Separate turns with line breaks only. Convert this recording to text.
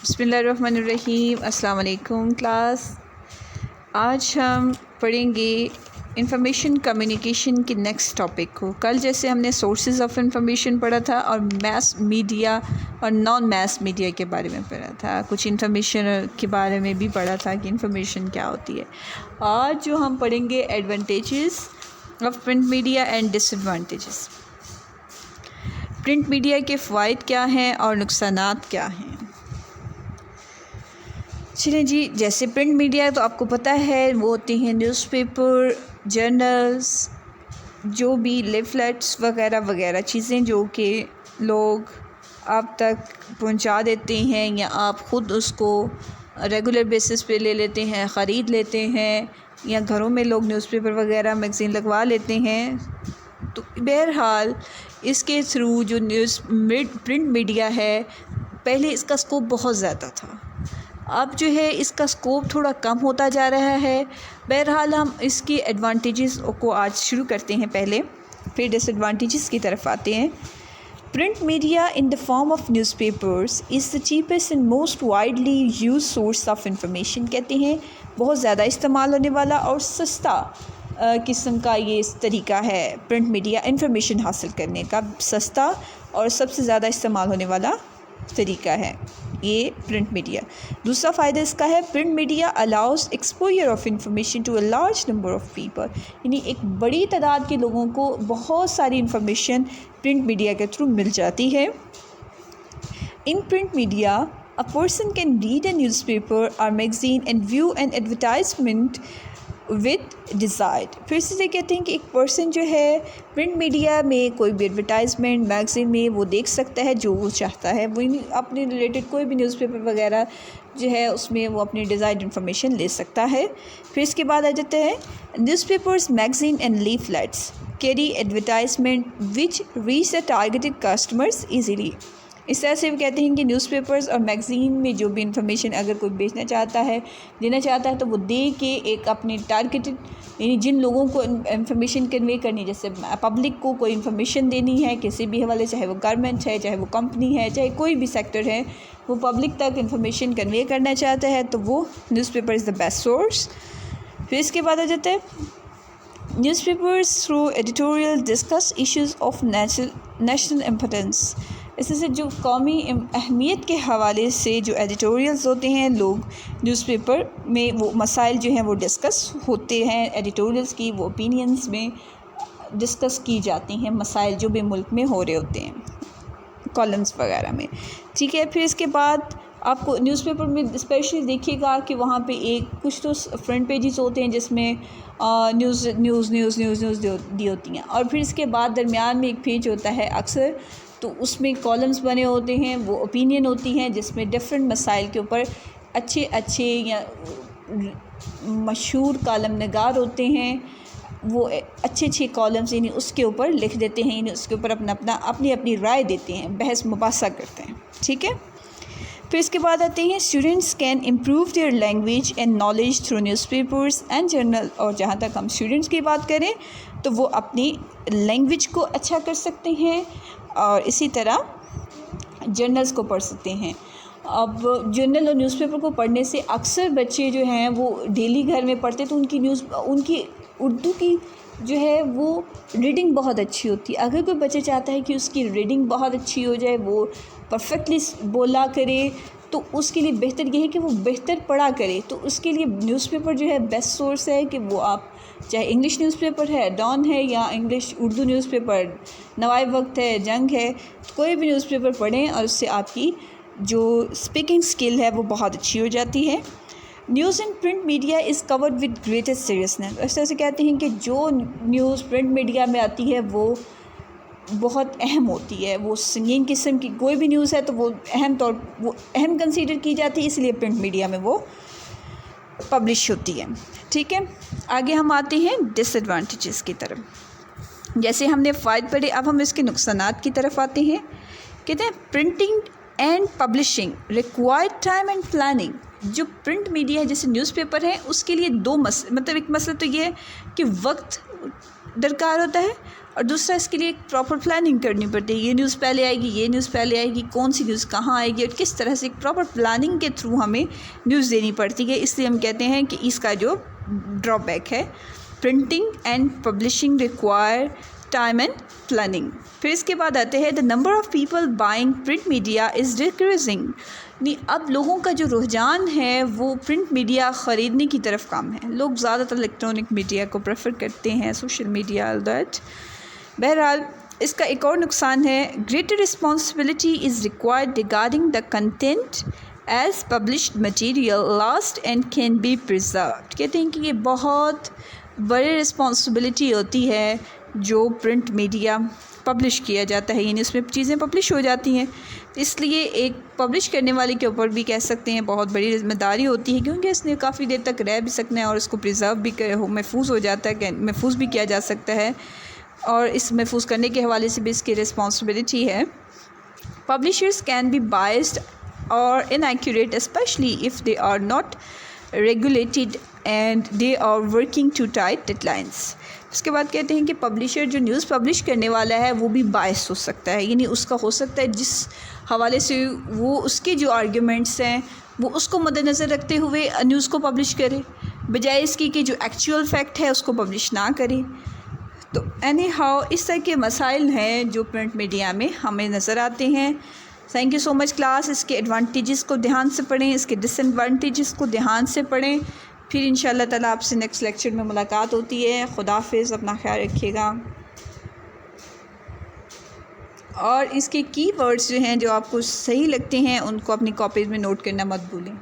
بسم اللہ الرحمن الرحیم۔ السلام علیکم کلاس۔ آج ہم پڑھیں گے انفارمیشن کمیونیکیشن کی نیکسٹ ٹاپک کو۔ کل جیسے ہم نے سورسز آف انفارمیشن پڑھا تھا اور میس میڈیا اور نان میس میڈیا کے بارے میں پڑھا تھا، کچھ انفارمیشن کے بارے میں بھی پڑھا تھا کہ انفارمیشن کیا ہوتی ہے۔ آج جو ہم پڑھیں گے advantages of print media and disadvantages. Print media کے فوائد کیا ہیں اور نقصانات کیا ہیں۔ چلیں جی، جیسے پرنٹ میڈیا تو آپ کو پتہ ہے وہ ہوتے ہیں نیوز پیپر، جرنلز، جو بھی لیفلیٹس وغیرہ وغیرہ چیزیں جو کہ لوگ آپ تک پہنچا دیتے ہیں یا آپ خود اس کو ریگولر بیسس پہ لے لیتے ہیں، خرید لیتے ہیں، یا گھروں میں لوگ نیوز پیپر وغیرہ میگزین لگوا لیتے ہیں۔ تو بہرحال اس کے تھرو جو پرنٹ میڈیا ہے، پہلے اس کا سکوپ بہت زیادہ تھا، اب جو ہے اس کا سکوپ تھوڑا کم ہوتا جا رہا ہے۔ بہرحال ہم اس کی ایڈوانٹیجز کو آج شروع کرتے ہیں پہلے، پھر ڈس ایڈوانٹیجز کی طرف آتے ہیں۔ Print media in the form of news papers is the cheapest and most widely use source of information. کہتے ہیں بہت زیادہ استعمال ہونے والا اور سستا قسم کا یہ طریقہ ہے پرنٹ میڈیا انفارمیشن حاصل کرنے کا، سستا اور سب سے زیادہ استعمال ہونے والا طریقہ ہے یہ پرنٹ میڈیا۔ دوسرا فائدہ اس کا ہے، print media allows exposure of information to a large number of people, یعنی ایک بڑی تعداد کے لوگوں کو بہت ساری انفارمیشن پرنٹ میڈیا کے تھرو مل جاتی ہے۔ In print media a person can read a newspaper or magazine and view an advertisement with desired۔ پھر سے کہتے ہیں کہ ایک پرسن جو ہے پرنٹ میڈیا میں کوئی بھی ایڈورٹائزمنٹ میگزین میں وہ دیکھ سکتا ہے جو وہ چاہتا ہے، وہ اپنے ریلیٹڈ کوئی بھی نیوز پیپر وغیرہ جو ہے اس میں وہ اپنی ڈیزائرڈ انفارمیشن لے سکتا ہے۔ پھر اس کے بعد آ جاتا ہے newspapers, magazine and leaflets carry advertisement which reach the targeted customers easily. اس طرح سے وہ کہتے ہیں کہ نیوز پیپرز اور میگزین میں جو بھی انفارمیشن اگر کوئی بیچنا چاہتا ہے، دینا چاہتا ہے، تو وہ دے کے ایک اپنے ٹارگیٹڈ، یعنی جن لوگوں کو انفارمیشن کنوے کرنی، جیسے پبلک کو کوئی انفارمیشن دینی ہے کسی بھی حوالے، چاہے وہ گورنمنٹ ہے، چاہے وہ کمپنی ہے، چاہے کوئی بھی سیکٹر ہے، وہ پبلک تک انفارمیشن کنوے کرنا چاہتا ہے تو وہ newspaper is the best source. پھر اس کے بعد آ جاتا ہے newspapers through editorial discuss issues of national importance. اس سے جو قومی اہمیت کے حوالے سے جو ایڈیٹوریلز ہوتے ہیں، لوگ نیوز پیپر میں وہ مسائل جو ہیں وہ ڈسکس ہوتے ہیں، ایڈیٹوریلز کی وہ اوپینینز میں ڈسکس کی جاتی ہیں، مسائل جو بھی ملک میں ہو رہے ہوتے ہیں کالمز وغیرہ میں، ٹھیک ہے۔ پھر اس کے بعد آپ کو نیوز پیپر میں اسپیشلی دیکھیے گا کہ وہاں پہ کچھ تو فرنٹ پیجز ہوتے ہیں جس میں نیوز دی ہوتی ہیں، اور پھر اس کے بعد درمیان میں ایک پیج ہوتا ہے اکثر، تو اس میں کالمز بنے ہوتے ہیں، وہ اوپینین ہوتی ہیں جس میں ڈفرینٹ مسائل کے اوپر اچھے یا مشہور کالم نگار ہوتے ہیں، وہ اچھے کالمز یعنی اس کے اوپر لکھ دیتے ہیں، یعنی اس کے اوپر اپنی رائے دیتے ہیں، بحث مباحثہ کرتے ہیں، ٹھیک ہے۔ پھر اس کے بعد آتے ہیں students can improve their language and knowledge through newspapers and journal. اور جہاں تک ہم اسٹوڈنٹس کی بات کریں تو وہ اپنی لینگویج کو اچھا کر سکتے ہیں اور اسی طرح جرنلز کو پڑھ سکتے ہیں۔ اب جرنل اور نیوز پیپر کو پڑھنے سے اکثر بچے جو ہیں وہ ڈیلی گھر میں پڑھتے تو ان کی اردو کی جو ہے وہ ریڈنگ بہت اچھی ہوتی ہے۔ اگر کوئی بچہ چاہتا ہے کہ اس کی ریڈنگ بہت اچھی ہو جائے، وہ پرفیکٹلی بولا کرے، تو اس کے لیے بہتر یہ ہے کہ وہ بہتر پڑھا کرے، تو اس کے لیے نیوز پیپر جو ہے بیسٹ سورس ہے کہ وہ آپ چاہے انگلش نیوز پیپر ہے، ڈان ہے، یا اردو نیوز پیپر نوائے وقت ہے، جنگ ہے، کوئی بھی نیوز پیپر پڑھیں اور اس سے آپ کی جو اسپیکنگ سکل ہے وہ بہت اچھی ہو جاتی ہے۔ News in print media is covered with greatest seriousness. اس طرح سے کہتے ہیں کہ جو نیوز پرنٹ میڈیا میں آتی ہے وہ بہت اہم ہوتی ہے، وہ سنگین قسم کی کوئی بھی نیوز ہے تو وہ اہم کنسیڈر کی جاتی ہے، اس لیے پرنٹ میڈیا میں وہ پبلش ہوتی ہے، ٹھیک ہے۔ آگے ہم آتے ہیں ڈس ایڈوانٹیجز کی طرف۔ جیسے ہم نے فائدے پڑھے، اب ہم اس کے نقصانات کی طرف آتے ہیں۔ کہتے ہیں printing and publishing required time and planning. جو پرنٹ میڈیا ہے جیسے نیوز پیپر ہے، اس کے لیے ایک مسئلہ تو یہ ہے کہ وقت درکار ہوتا ہے، اور دوسرا اس کے لیے ایک پراپر پلاننگ کرنی پڑتی ہے. یہ نیوز پہلے آئے گی، یہ نیوز پہلے آئے گی، کون سی نیوز کہاں آئے گی، اور کس طرح سے ایک پراپر پلاننگ کے تھرو ہمیں نیوز دینی پڑتی ہے. اس لیے ہم کہتے ہیں کہ اس کا جو ڈرا بیک ہے، printing and publishing require time and planning. پھر اس کے بعد آتے ہیں the number of people buying print media is decreasing. اب لوگوں کا جو رجحان ہے وہ پرنٹ میڈیا خریدنے کی طرف کم ہے. لوگ زیادہ تر الیکٹرانک میڈیا کو پریفر کرتے ہیں، سوشل میڈیا آل دیٹ. بہرحال اس کا ایک اور نقصان ہے، greater responsibility is required regarding the content as published material lost and can be preserved. کہتے ہیں کہ یہ بہت بڑی رسپانسبلٹی ہوتی ہے جو پرنٹ میڈیا پبلش کیا جاتا ہے، یعنی اس میں چیزیں پبلش ہو جاتی ہیں. اس لیے ایک پبلش کرنے والے کے اوپر بھی کہہ سکتے ہیں بہت بڑی ذمہ داری ہوتی ہے، کیونکہ اس نے کافی دیر تک رہ بھی سکنا ہے اور اس کو پرزرو بھی محفوظ ہو جاتا ہے، محفوظ بھی کیا جا سکتا ہے، اور اس محفوظ کرنے کے حوالے سے بھی اس کی رسپانسبلٹی ہے. پبلشرز کین بی بائسڈ اور inaccurate especially if they are not regulated and they are working to tight deadlines. اس کے بعد کہتے ہیں کہ پبلشر جو نیوز پبلش کرنے والا ہے وہ بھی باعث ہو سکتا ہے، یعنی اس کا ہو سکتا ہے جس حوالے سے وہ اس کے جو آرگیومنٹس ہیں وہ اس کو مد نظر رکھتے ہوئے نیوز کو پبلش کرے، بجائے اس کی کہ جو ایکچوئل فیکٹ ہے اس کو پبلش نہ کرے. تو اینی ہاؤ اس طرح کے مسائل ہیں جو پرنٹ میڈیا میں ہمیں نظر آتے ہیں. Thank you so much class. اس کے ایڈوانٹیجز کو دھیان سے پڑھیں، اس کے ڈس ایڈوانٹیجز کو دھیان سے پڑھیں. پھر انشاءاللہ تعالیٰ آپ سے نیکسٹ لیکچر میں ملاقات ہوتی ہے. خدا حافظ، اپنا خیال رکھیے گا. اور اس کے کی ورڈز جو ہیں جو آپ کو صحیح لگتے ہیں ان کو اپنی کاپیز میں نوٹ کرنا مت بھولیں.